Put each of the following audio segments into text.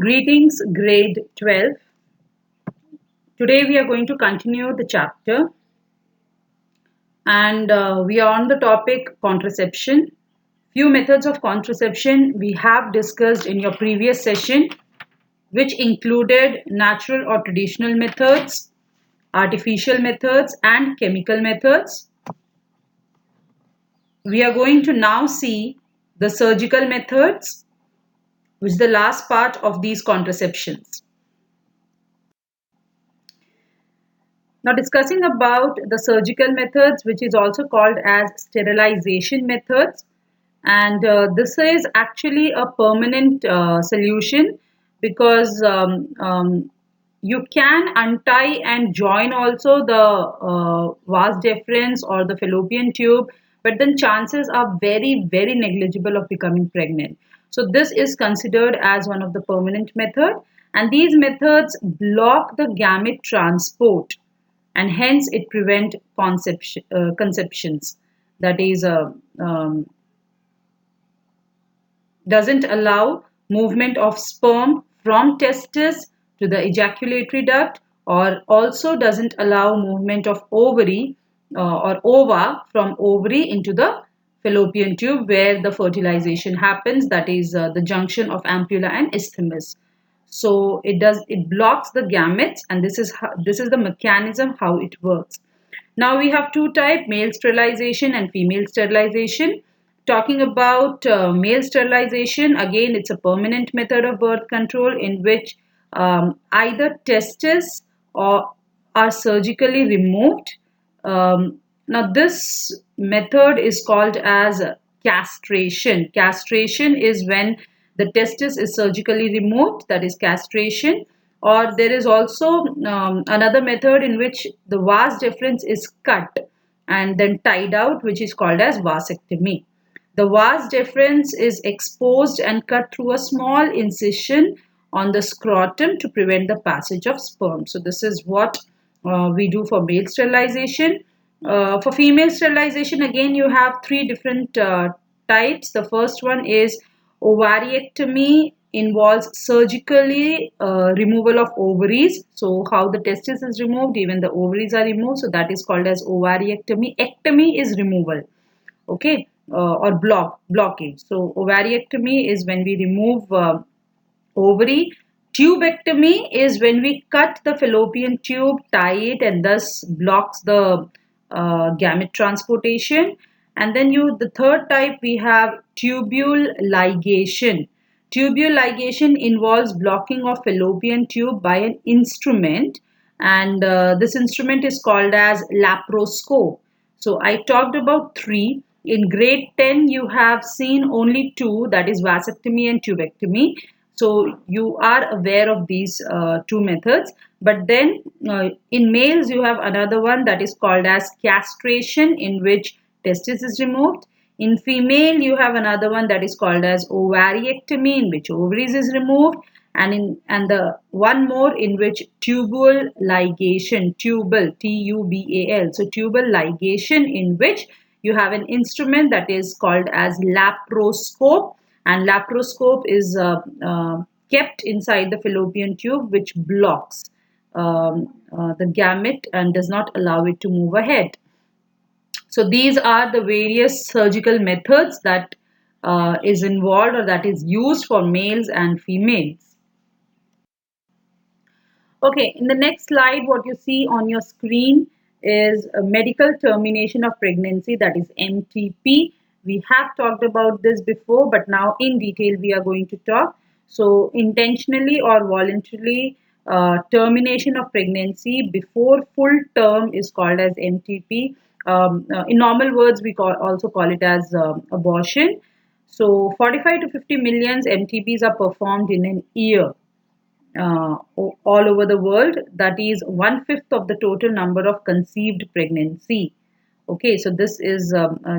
Greetings, grade 12. Today we are going to continue the chapter and we are on the topic contraception. Few methods of contraception we have discussed in your previous session, which included natural or traditional methods, artificial methods, and chemical methods. We are going to now see the surgical methods, which is the last part of these contraceptions. Now discussing about the surgical methods, which is also called as sterilization methods, and this is actually a permanent solution because you can untie and join also the vas deferens or the fallopian tube, but then chances are very negligible of becoming pregnant. So this is considered as one of the permanent method, and these methods block the gamete transport and hence it prevent conceptions, that is doesn't allow movement of sperm from testis to the ejaculatory duct, or also doesn't allow movement of ovary or ova from ovary into the fallopian tube where the fertilization happens, that is the junction of ampulla and isthmus. So it blocks the gametes, and this is the mechanism how it works. Now we have two types, male sterilization and female sterilization. Talking about male sterilization, again it's a permanent method of birth control in which either testes or are surgically removed. Now this method is called as castration. Castration is when the testis is surgically removed, that is castration. Or there is also another method in which the vas deferens is cut and then tied out, which is called as vasectomy. The vas deferens is exposed and cut through a small incision on the scrotum to prevent the passage of sperm. So this is what we do for male sterilization. For female sterilization, again you have three different types. The first one is ovariectomy, involves surgically removal of ovaries. So how the testis is removed, even the ovaries are removed. So that is called as ovariectomy. Ectomy is removal, okay, or blockage. So ovariectomy is when we remove ovary. Tubectomy is when we cut the fallopian tube, tie it, and thus blocks the gamete transportation. And then the third type we have tubule ligation. Tubule ligation involves blocking of fallopian tube by an instrument, and this instrument is called as laparoscope. So I talked about three. In grade 10 you have seen only two, that is vasectomy and tubectomy. So you are aware of these two methods. But then in males you have another one that is called as castration, in which testis is removed. In female you have another one that is called as ovariectomy, in which ovaries is removed. And the one more in which tubal ligation, tubal, T-U-B-A-L. So tubal ligation, in which you have an instrument that is called as laparoscope, and laparoscope is kept inside the fallopian tube, which blocks the gamete and does not allow it to move ahead. So these are the various surgical methods that is involved or that is used for males and females. Okay, in the next slide, what you see on your screen is a medical termination of pregnancy, that is MTP. We have talked about this before, but now in detail we are going to talk. So intentionally or voluntarily termination of pregnancy before full term is called as MTP. In normal words, we also call it as abortion. So 45 to 50 million MTPs are performed in an year all over the world. That is 1/5 of the total number of conceived pregnancy. Okay, so this is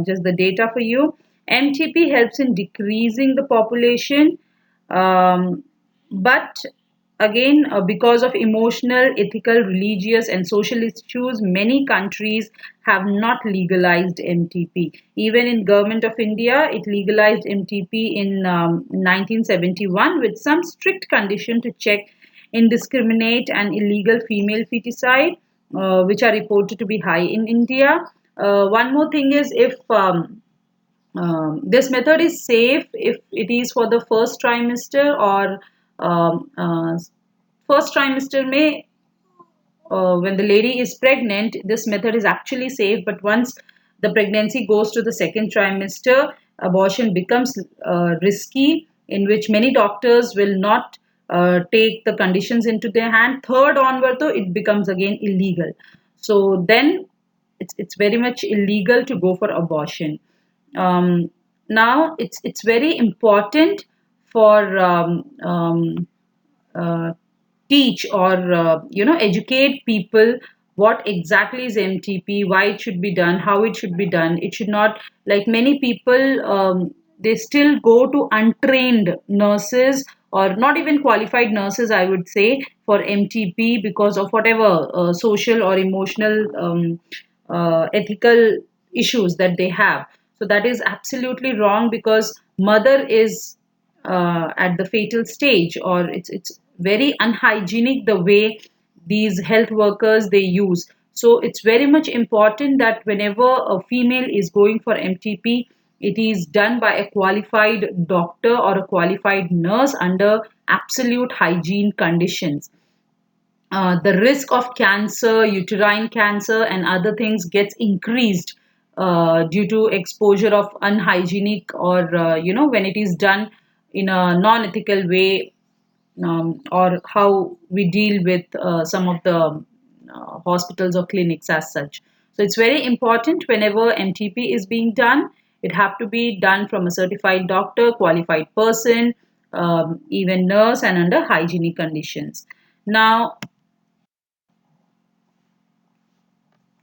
just the data for you. MTP helps in decreasing the population, but again, because of emotional, ethical, religious, and social issues, many countries have not legalized MTP. Even in Government of India, it legalized MTP in 1971 with some strict condition to check indiscriminate and illegal female feticide, which are reported to be high in India. One more thing is if this method is safe if it is for the first trimester or um, uh, first trimester may when the lady is pregnant, this method is actually safe. But once the pregnancy goes to the second trimester, abortion becomes risky, in which many doctors will not take the conditions into their hand. Third onward, though, it becomes again illegal. So then it's very much illegal to go for abortion. Um, Now it's very important for uh, teach or educate people what exactly is MTP, why it should be done, how it should be done. It should not, like many people, they still go to untrained nurses or not even qualified nurses, I would say, for MTP because of whatever social or emotional ethical issues that they have. So that is absolutely wrong because mother is at the fatal stage, or it's very unhygienic the way these health workers they use. So it's very much important that whenever a female is going for MTP, it is done by a qualified doctor or a qualified nurse under absolute hygiene conditions. The risk of cancer, uterine cancer, and other things gets increased due to exposure of unhygienic or when it is done in a non-ethical way, or how we deal with some of the hospitals or clinics as such. So it's very important whenever MTP is being done, it have to be done from a certified doctor, qualified person, even nurse, and under hygienic conditions. Now,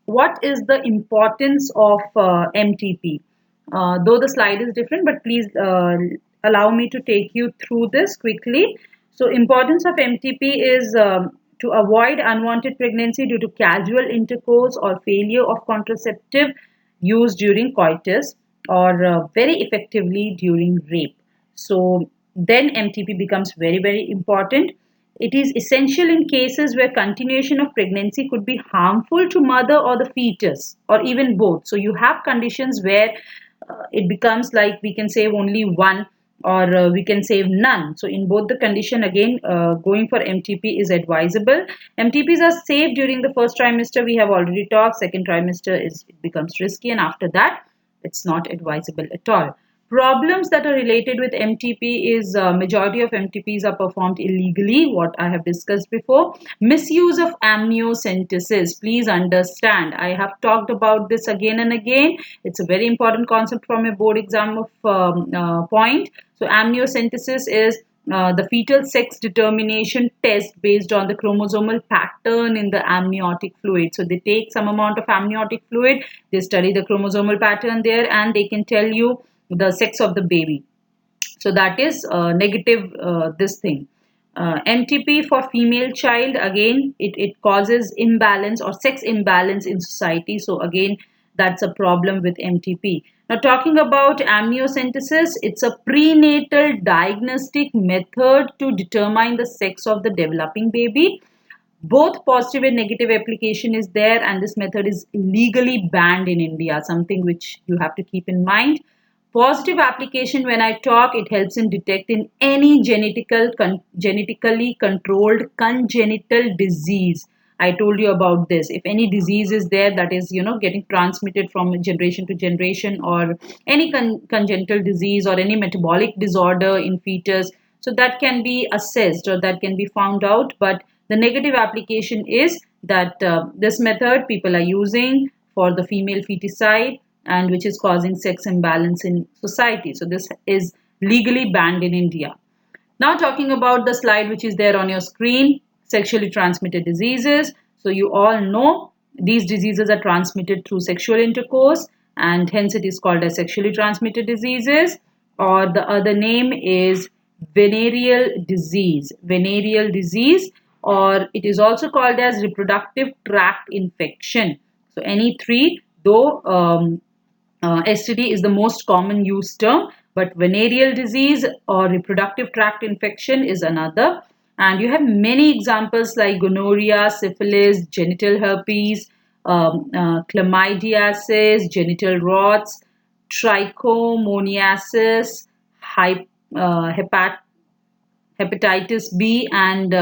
what is the importance of MTP? Though the slide is different, but please allow me to take you through this quickly. So, importance of MTP is to avoid unwanted pregnancy due to casual intercourse or failure of contraceptive use during coitus, or very effectively during rape. So, then MTP becomes very, very important. It is essential in cases where continuation of pregnancy could be harmful to mother or the fetus, or even both. So you have conditions where it becomes like we can save only one, or we can save none. So in both the condition, again, going for MTP is advisable. MTPs are safe during the first trimester. We have already talked. Second trimester is it becomes risky, and after that, it's not advisable at all. Problems that are related with MTP is majority of MTPs are performed illegally, what I have discussed before. Misuse of amniocentesis. Please understand, I have talked about this again and again. It's a very important concept from a board exam of point. So amniocentesis is the fetal sex determination test based on the chromosomal pattern in the amniotic fluid. So they take some amount of amniotic fluid, they study the chromosomal pattern there, and they can tell you the sex of the baby. So that is negative, this thing. MTP for female child, again, it causes imbalance or sex imbalance in society. So again, that's a problem with MTP. Now talking about amniocentesis, it's a prenatal diagnostic method to determine the sex of the developing baby. Both positive and negative application is there, and this method is legally banned in India, something which you have to keep in mind. Positive application, when I talk, it helps in detecting any genetically controlled congenital disease. I told you about this. If any disease is there that is, getting transmitted from generation to generation, or any congenital disease or any metabolic disorder in fetus, so that can be assessed or that can be found out. But the negative application is that this method people are using for the female feticide, and which is causing sex imbalance in society. So this is legally banned in India. Now talking about the slide which is there on your screen, sexually transmitted diseases. So you all know these diseases are transmitted through sexual intercourse, and hence it is called as sexually transmitted diseases, or the other name is venereal disease. Venereal disease, or it is also called as reproductive tract infection. So any three, though STD is the most common used term, but venereal disease or reproductive tract infection is another. And you have many examples like gonorrhea, syphilis, genital herpes, chlamydiasis, genital rods, trichomoniasis, hepat hepatitis B, and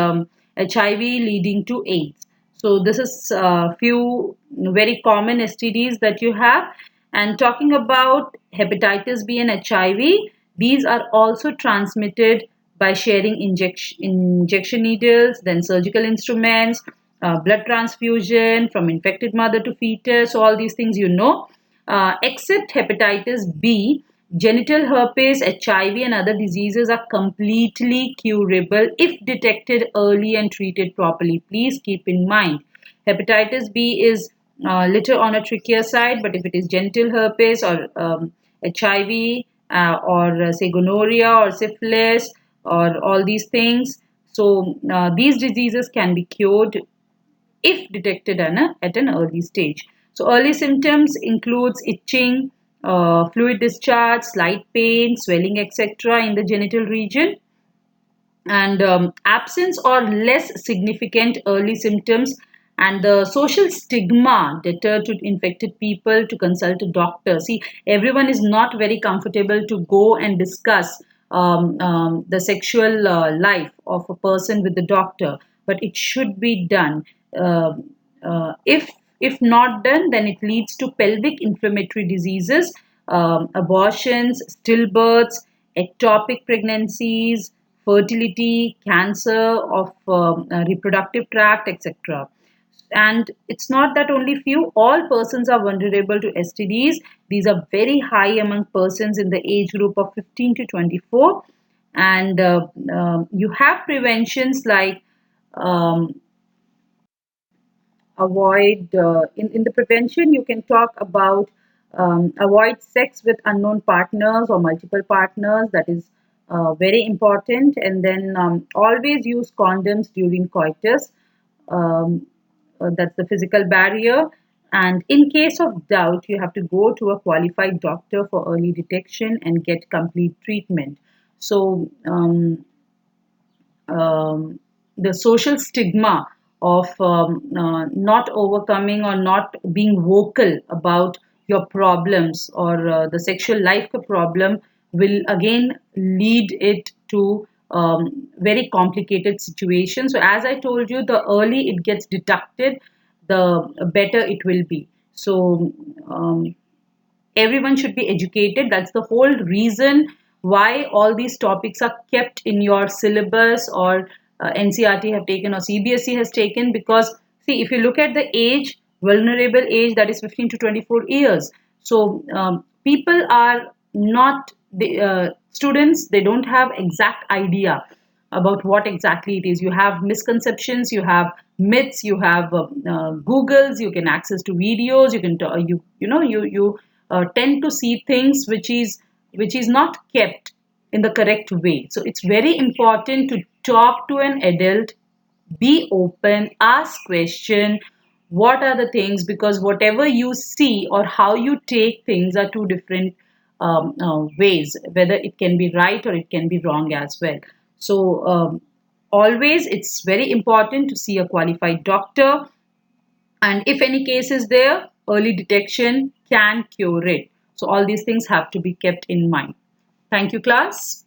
HIV leading to AIDS. So this is few very common STDs that you have. And talking about hepatitis B and HIV, these are also transmitted by sharing injection needles, then surgical instruments, blood transfusion from infected mother to fetus. So all these things you know. Except hepatitis B, genital herpes, HIV, and other diseases are completely curable if detected early and treated properly. Please keep in mind, hepatitis B is little on a trickier side, but if it is genital herpes or HIV, or say gonorrhea or syphilis or all these things, so these diseases can be cured if detected at an early stage. So early symptoms includes itching, fluid discharge, slight pain, swelling, etc. in the genital region, and absence or less significant early symptoms, and the social stigma deter to infected people to consult a doctor. See, everyone is not very comfortable to go and discuss the sexual life of a person with the doctor, but it should be done. uh, if not done, then it leads to pelvic inflammatory diseases, abortions, stillbirths, ectopic pregnancies, fertility, cancer of reproductive tract, etc. And it's not that only few, all persons are vulnerable to STDs. These are very high among persons in the age group of 15 to 24. And you have preventions like um, avoid in the prevention you can talk about avoid sex with unknown partners or multiple partners. That is very important. And then always use condoms during coitus. um, that's the physical barrier. And in case of doubt, you have to go to a qualified doctor for early detection and get complete treatment. So um, the social stigma of not overcoming or not being vocal about your problems or the sexual life problem will again lead it to very complicated situations. So as I told you, the early it gets detected, the better it will be. So everyone should be educated. That's the whole reason why all these topics are kept in your syllabus, or NCRT have taken or CBSE has taken. Because see, if you look at the age, vulnerable age, that is 15 to 24 years. So people are not the students, they don't have exact idea about what exactly it is. You have misconceptions, you have myths, you have Googles, you can access to videos, you can you tend to see things which is not kept in the correct way. So it's very important to talk to an adult, be open, ask question, what are the things, because whatever you see or how you take things are two different ways, whether it can be right or it can be wrong as well. So always it's very important to see a qualified doctor, and if any case is there, early detection can cure it. So all these things have to be kept in mind. Thank you, class.